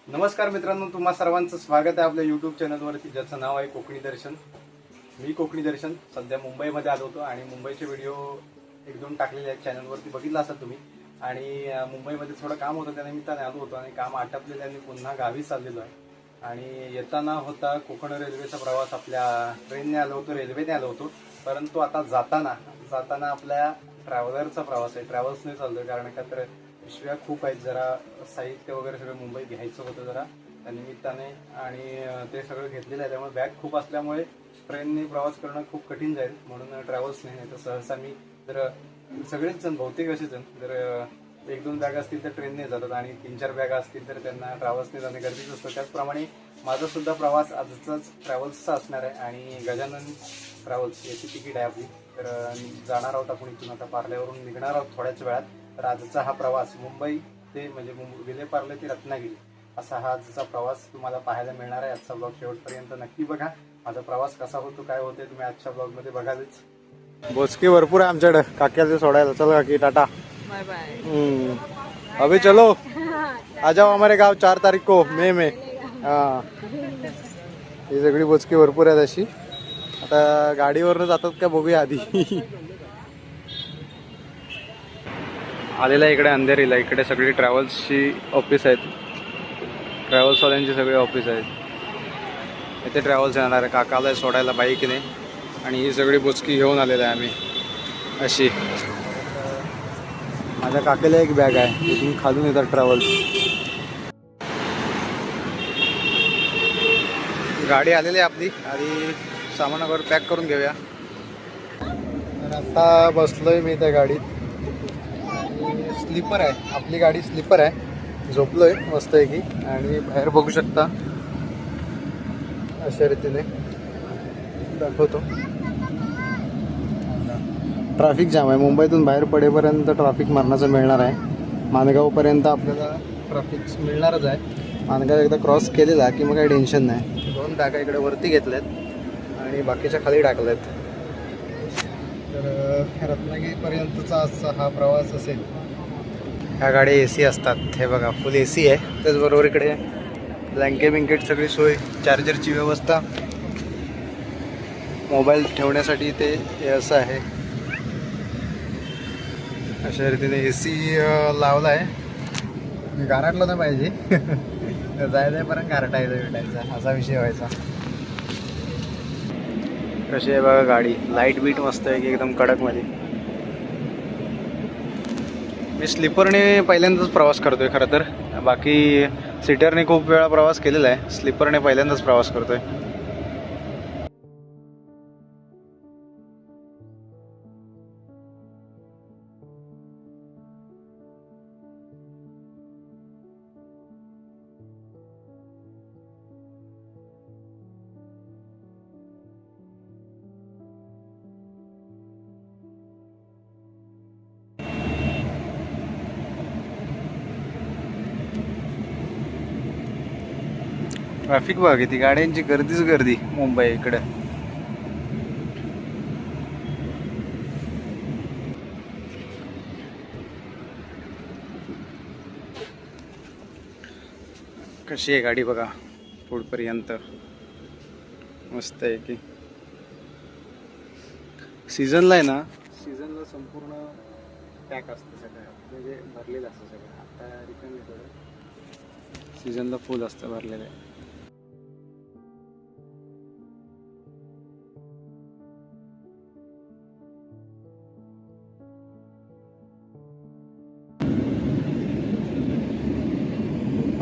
नमस्कार मित्रांनो, तुम्हा सर्वांचं स्वागत आहे आपल्या यूट्यूब चॅनलवरती, ज्याचं नाव आहे कोकणी दर्शन. मी कोकणी दर्शन सध्या मुंबईमध्ये आलो होतो आणि मुंबईचे व्हिडिओ एक दोन टाकलेले आहेत चॅनलवरती, बघितला असाल तुम्ही. आणि मुंबईमध्ये थोडं काम होतं, त्या निमित्ताने आलो होतो आणि काम आटपलेलं आणि पुन्हा गावी चाललेलो आहे. आणि येताना होता कोकण रेल्वेचा प्रवास, आपल्या ट्रेनने आलो होतो, रेल्वेने आलो होतो. परंतु आता जाताना आपल्या ट्रॅव्हलरचा प्रवास आहे, ट्रॅव्हल्सने चाललोय. कारण का तर पिशव्या खूप आहेत, जरा साहित्य वगैरे सगळं मुंबईत घ्यायचं होतं जरा त्या निमित्ताने, आणि ते सगळं घेतलेलं आहे. त्यामुळे बॅग खूप असल्यामुळे ट्रेनने प्रवास करणं खूप कठीण जाईल, म्हणून ट्रॅव्हल्सने. नाही तर सहसा मी जर सगळेच जण, बहुतेक असे जण, जर एक दोन बॅग असतील तर ट्रेनने जातात आणि 3-4 बॅगा असतील तर त्यांना ट्रॅव्हल्सने जाणे गरजेचं असतं. त्याचप्रमाणे माझा सुद्धा प्रवास आजचाच ट्रॅव्हल्सचा असणार आहे आणि गजानन ट्रॅव्हल्स याची तिकीट आहे आपली. तर जाणार आहोत आपण इथून, आता पार्ल्यावरून निघणार आहोत थोड्याच वेळात. तर आजचा हा प्रवास मुंबई ते म्हणजे विलेपार्ले ते रत्नागिरी असा हा आजचा प्रवास तुम्हाला पाहायला मिळणार आहे. आजचा ब्लॉग शेवटपर्यंत नक्की बघा. माझा प्रवास कसा होतो, काय होते, तुम्ही आजच्या ब्लॉगमध्ये बघालच. बोचकी भरपूर आहे आमच्याकडे काक्याला सोडायला. चलो काकी, टाटा, बाय बाय. अभी चलो, आ जाओ हमारे गाव 4 तारीख को, मे में. हाँ, ही सगळी बोचकी भरपूर आहेत अशी. आता गाडीवरनं जातात का बघूया आधी. आलेला इकडे अंधेरीला, इकडे सगळी ट्रॅव्हल्सची ऑफिस आहेत, ट्रॅव्हल्सवाल्यांची सगळी ऑफिस आहेत. इथे ट्रॅव्हल्स येणार आहे, काकाला सोडायला बाईकने. आणि ही सगळी बोचकी घेऊन आलेलं आहे आम्ही अशी. माझ्या काकेला एक बॅग आहे, इथून खालून येतात ट्रॅव्हल्स. गाडी आलेली आहे आपली, आधी सामान वगैरे पॅक करून घेऊया. तर आता बसलोय मी त्या गाडीत. स्लीपर आहे आपली गाडी, स्लीपर आहे. झोपलोय मस्त आहे की. आणि बाहेर बघू शकता अशा रीतीने दाखवतो. ट्रॅफिक जाम आहे, मुंबईतून बाहेर पडेपर्यंत ट्रॅफिक मरणाचं मिळणार आहे. माणगावपर्यंत आपल्याला ट्रॅफिक मिळणारच आहे. माणगाव एकदा क्रॉस केलेला की मग काही टेन्शन नाही. 2 बॅगा इकडे वरती घेतल्यात आणि बाकीच्या खाली टाकल्यात. तर रत्नागिरीपर्यंतचा आजचा हा प्रवास असेल. ह्या गाड्या AC असतात, हे बघा फुल AC आहे. त्याचबरोबर इकडे ब्लँकेट सगळी सोय, चार्जरची व्यवस्था, मोबाईल ठेवण्यासाठी ते असं आहे. अशा रीतीने AC लावला आहे. गारटलं नाही पाहिजे. जायचं पर्यंत गारटायचं भेटायचा असा विषय व्हायचा. कशी आहे बघा गाडी, लाईट बीट मस्त आहे की एकदम कडकमध्ये. मी स्लीपरने पहिल्यांदाच प्रवास करतोय खरं तर. बाकी सीटरने खूप वेळा प्रवास केलेला आहे, स्लीपरने पहिल्यांदाच प्रवास करतोय. ट्रॅफिक बघा किती, गाड्यांची गर्दीच गर्दी मुंबई इकडे. कशी आहे गाडी बघा, पुढपर्यंत मस्त आहे की. सीझनला आहे ना, सीझनला संपूर्ण पॅक असतं सगळं, म्हणजे भरलेलं असतं सगळं. आता रिटर्न येतो, सीझनला फुल असतं भरलेलं आहे.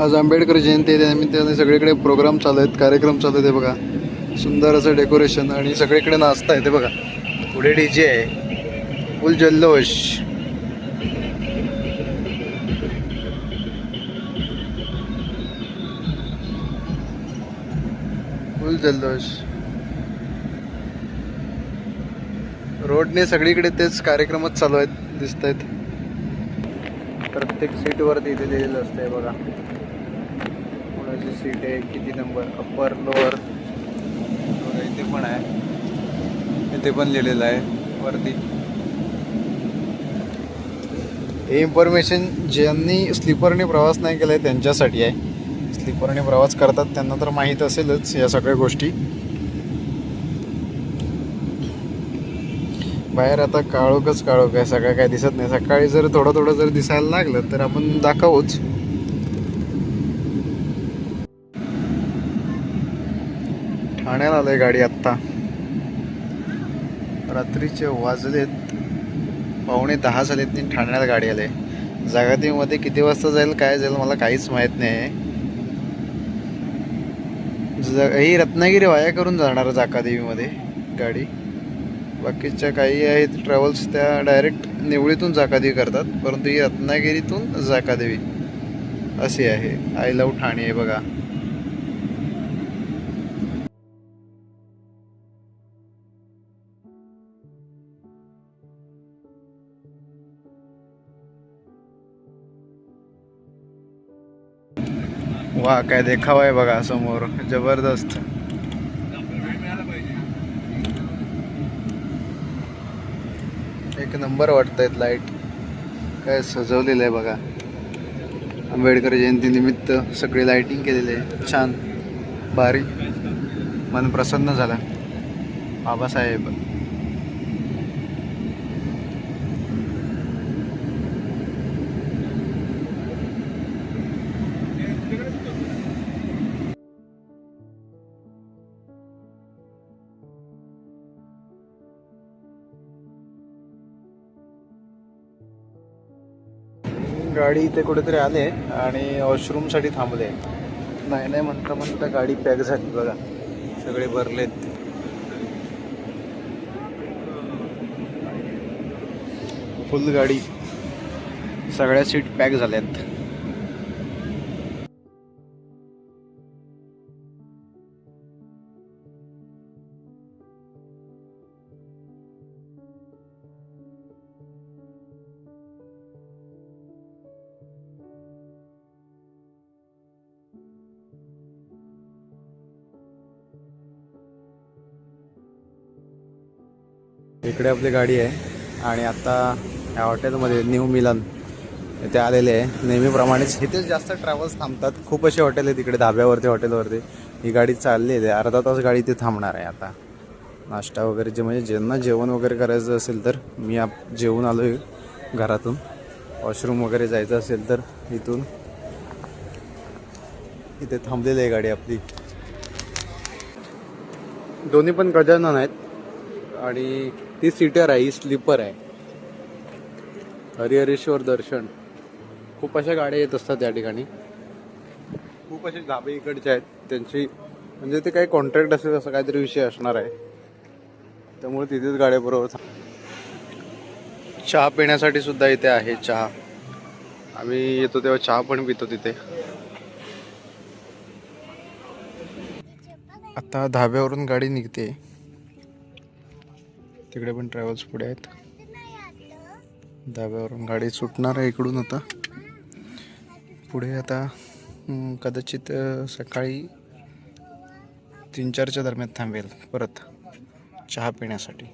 आज आंबेडकर जयंती आहे, त्यानिमित्ताने सगळीकडे प्रोग्राम चालू आहेत, कार्यक्रम चालू आहेत. बघा सुंदर असं डेकोरेशन आणि सगळीकडे नाचता आहे. ते बघा पुढे DJ आहे, फुल जल्लोष. फुल जल्लोष. रोडने सगळीकडे तेच कार्यक्रमच चालू आहेत, दिसत आहेत. प्रत्येक सीटवरती इथे लिहिलेलं असतंय बघा, कोणाची सीट आहे, किती नंबर, अप्पर लोअर. इथे पण आहे, इथे पण लिहिलेलं आहे वरती. हे इन्फॉर्मेशन ज्यांनी स्लीपरने प्रवास नाही केला आहे त्यांच्यासाठी आहे. स्लीपरने प्रवास करतात त्यांना तर माहीत असेलच या सगळ्या गोष्टी. बाहेर आता काळोखच काळोख आहे, सगळं काय दिसत नाही. सकाळी जर थोडं थोडं जर दिसायला लागलं तर आपण दाखवूच. ठाण्याला आलोय गाडी आत्ता. रात्रीचे वाजलेत 9:45 झालेत. ठाण्याला गाडी आले. जागादेवीमध्ये किती वाजता जाईल काय जाईल मला काहीच माहीत नाही. ही रत्नागिरी वाया करून जाणार जागादेवीमध्ये गाडी. बाकीच्या काही आहेत ट्रॅव्हल्स त्या डायरेक्ट निवळीतून जागादेवी करतात, परंतु ही रत्नागिरीतून जागादेवी अशी आहे. आय लव्ह ठाणे आहे बघा. वा काय देखावा आहे बघा समोर, जबरदस्त. एक नंबर वाटतायत. लाईट काय सजवलेलं आहे बघा. आंबेडकर जयंती निमित्त सगळी लाईटिंग केलेली आहे. छान भारी, मन प्रसन्न झाला. बाबासाहेब गाडी इथे कुठेतरी आले आणि वॉशरूमसाठी थांबले. नाही नाही म्हणता म्हणता गाडी पॅक झाली बघा, सगळे भरलेत. फुल गाडी, सगळ्या सीट पॅक झाल्यात. इकडे आपली गाडी आहे आणि आता या हॉटेलमध्ये न्यू मिलन इथे आलेले आहे. नेहमीप्रमाणेच इथेच जास्त ट्रॅव्हल्स थांबतात. खूप असे हॉटेल आहेत इकडे, धाब्यावरती हॉटेलवरती. ही गाडी चालली आहे, अर्धा तास गाडी इथे थांबणार आहे. आता नाश्ता वगैरे जे म्हणजे ज्यांना जेवण वगैरे करायचं असेल तर, मी जेवून आलो आहे घरातून. वॉशरूम वगैरे जायचं असेल तर इथून इथे थांबलेली आहे गाडी आपली. दोन्ही पण गजानन आहेत आणि ती सीटर आहे, ही स्लीपर आहे. हरिहरेश्वर दर्शन, खूप अशा गाड्या येत असतात या ठिकाणी. खूप असे धाबे इकडचे आहेत त्यांची, म्हणजे ते काही कॉन्ट्रॅक्ट असेल असं काहीतरी विषय असणार आहे, त्यामुळे तिथेच गाड्या बरोबर. चहा पिण्यासाठी सुद्धा इथे आहे चहा. आम्ही येतो तेव्हा चहा पण पितो तिथे. आता धाब्यावरून गाडी निघते. तिकडे पण ट्रॅव्हल्स पुढे आहेत. धाब्यावरून गाडी सुटणार आहे इकडून आता पुढे. आता कदाचित सकाळी 3-4च्या दरम्यान थांबेल परत चहा पिण्यासाठी.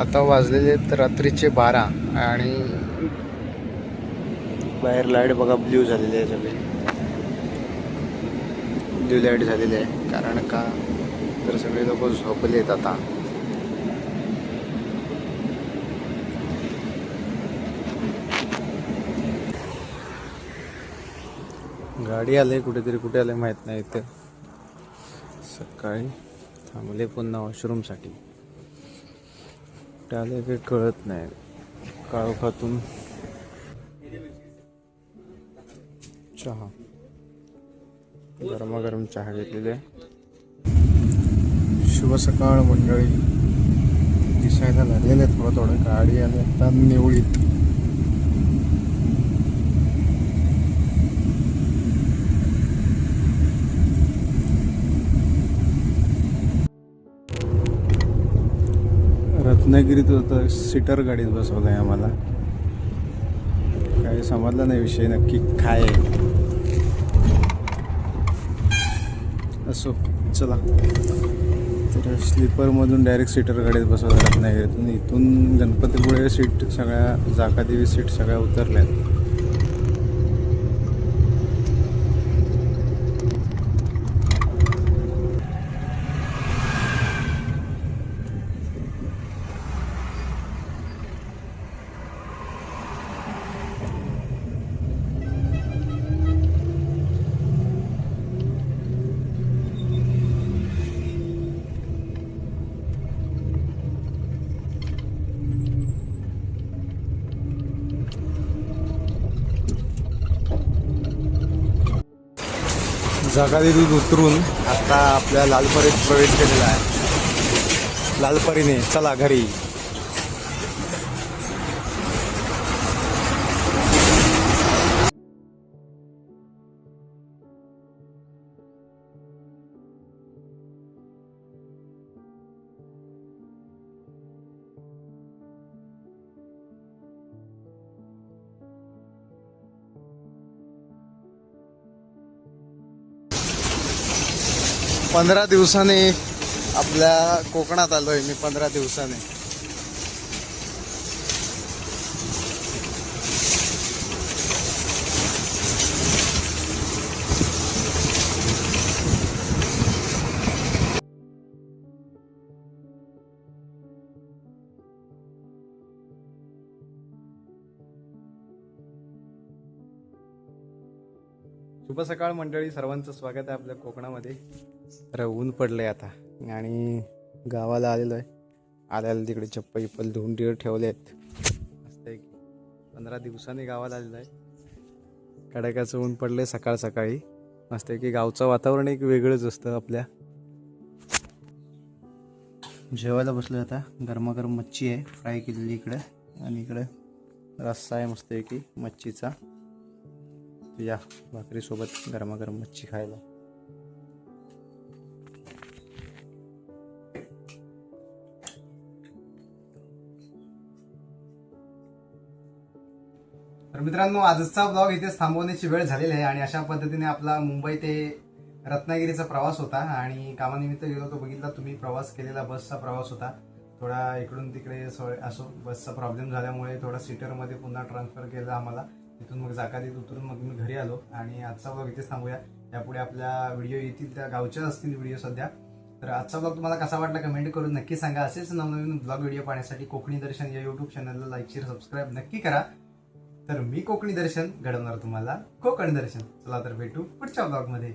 आता वाजलेले आहेत रात्रीचे 12 आणि बाहेर लाईट बघा ब्ल्यू झालेली आहे. सगळे ब्ल्यू लाईट झालेली आहे. कारण का तर सगळे लोक झोपले आहेत आता. गाडी आले कुठेतरी, कुठे आले माहीत नाही. इथे सकाळी थांबले पुन्हा वॉशरूमसाठी. आले काही कळत नाही. काळोखातून चहा, गरमागरम चहा घेतलेले. शुभ सकाळ मंडळी. दिसायला लागलेले थोडं थोडं. गाडी आली आता निवळीत. रत्नागिरीत होतं सीटर गाडीत बसवलं आहे आम्हाला. काही समजलं नाही विषय नक्की काय आहे. असो चला. तर स्लीपरमधून डायरेक्ट सीटर गाडीत बसवलं रत्नागिरीतून. इथून गणपतीपुळे सीट सगळ्या, जाकादेवी सीट सगळ्या उतरल्या. जाकादेवीत उतरून आता आपल्या लालपरीत प्रवेश केलेला आहे. लालपरीने चला घरी. पंधरा दिवसाने आपल्या कोकणात आलोय मी. 15 दिवसाने. शुभ सकाळ मंडळी, सर्वांचं स्वागत आहे आपल्या कोकणामध्ये. तर ऊन पडलंय आता आणि गावाला आलेलो आहे. आल्याला तिकडे चप्पल धुवून ठेवले आहेत. मस्त आहे की 15 दिवसांनी गावाला आलेलो आहे. कडाक्याचं ऊन पडलंय सकाळ सकाळी. मस्त आहे की गावचं वातावरण एक वेगळंच असतं. आपल्या जेवायला बसलोय आता. गरमागरम मच्छी आहे फ्राय केलेली इकडे, आणि इकडे रस्सा आहे मस्त आहे की मच्छीचा. या भाकरीसोबत गरमागरम मच्छी खायला. तर मित्रांनो, आजचा ब्लॉग इथेच थांबवण्याची वेळ झालेली आहे. आणि अशा पद्धतीने आपला मुंबई ते रत्नागिरीचा प्रवास होता. आणि कामानिमित्त गेलो तो बघितला तुम्ही, प्रवास केलेला बसचा प्रवास होता. थोडा इकडून तिकडे असो बसचा प्रॉब्लेम झाल्यामुळे थोडा सीटरमध्ये पुन्हा ट्रान्सफर केला आम्हाला. तिथून मग जाकातीत उतरून मग मी घरी आलो. आणि आजचा ब्लॉग इथेच थांबूया. यापुढे आपल्या व्हिडिओ येतील, त्या गावच्याच असतील व्हिडिओ सध्या. तर आजचा ब्लॉग तुम्हाला कसा वाटला कमेंट करून नक्की सांगा. असेच नवनवीन ब्लॉग व्हिडिओ पाहण्यासाठी कोकणी दर्शन या युट्यूब चॅनलला लाईक, शेअर, सबस्क्राईब नक्की करा. तर मी कोकणी दर्शन घडवणार तुम्हाला कोकण दर्शन. चला तर भेटू पुढच्या ब्लॉगमध्ये.